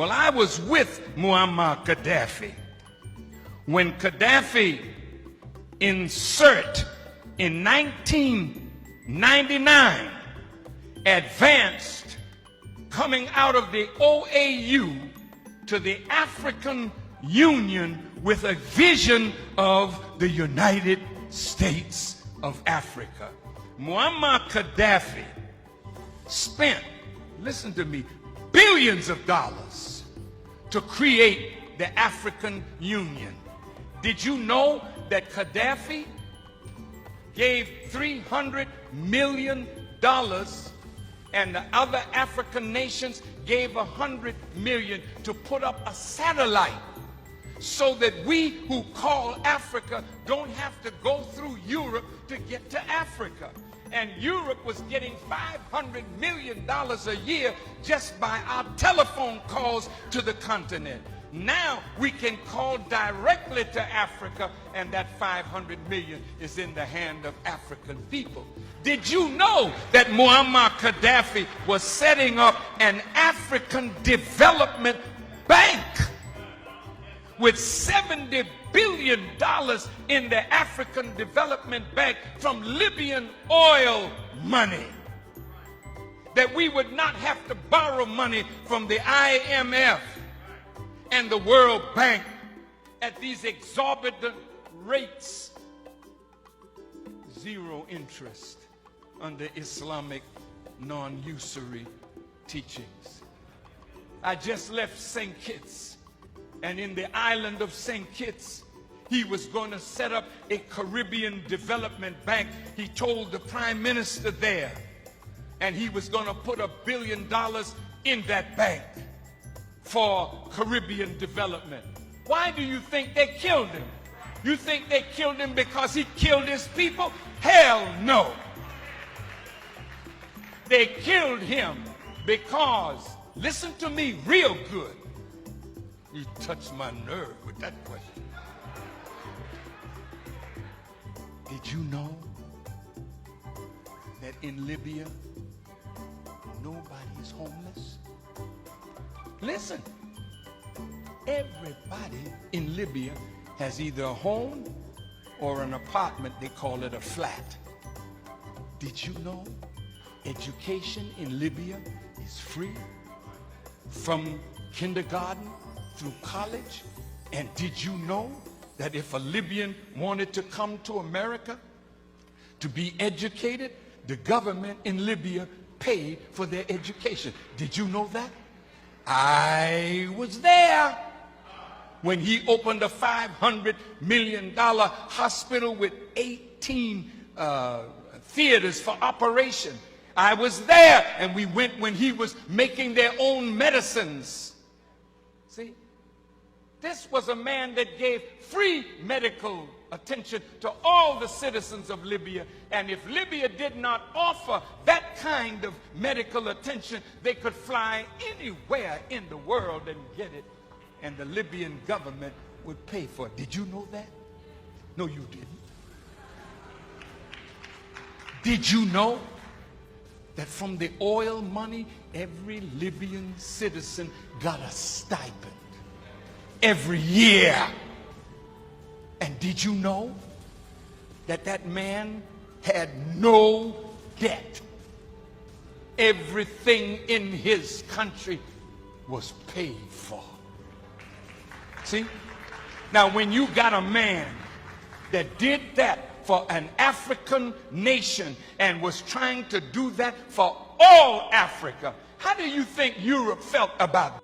Well, I was with Muammar Gaddafi when Gaddafi in 1999 advanced coming out of the OAU to the African Union with a vision of the United States of Africa. Muammar Gaddafi spent, listen to me, billions of dollars to create the African Union. Did you know that Gaddafi gave $300 million and the other African nations gave $100 million to put up a satellite so that we who call Africa don't have to go through Europe to get to Africa? And Europe was getting $500 million a year just by our telephone calls to the continent. Now we can call directly to Africa, and that $500 million is in the hand of African people. Did you know that Muammar Gaddafi was setting up an African development bank with $70 billion in the African Development Bank from Libyan oil money? That we would not have to borrow money from the IMF and the World Bank at these exorbitant rates. Zero interest under Islamic non-usury teachings. I just left St. Kitts, and in the island of St. Kitts, he was going to set up a Caribbean Development Bank. He told the Prime Minister there, and he was going to put $1 billion in that bank for Caribbean development. Why do you think they killed him? You think they killed him because he killed his people? Hell no. They killed him because, listen to me real good. You touched my nerve with that question. Did you know that in Libya, nobody is homeless? Listen, everybody in Libya has either a home or an apartment. They call it a flat. Did you know education in Libya is free from kindergarten through college? And did you know that if a Libyan wanted to come to America to be educated, the government in Libya paid for their education? Did you know that? I was there when he opened a $500 million hospital with 18 theaters for operation. I was there, and we went when he was making their own medicines. See, this was a man that gave free medical attention to all the citizens of Libya. And if Libya did not offer that kind of medical attention, they could fly anywhere in the world and get it, and the Libyan government would pay for it. Did you know that? No, you didn't. Did you know that from the oil money, every Libyan citizen got a stipend every year? And did you know that that man had no debt? Everything in his country was paid for. See? Now, when you got a man that did that for an African nation and was trying to do that for all Africa, how do you think Europe felt about it?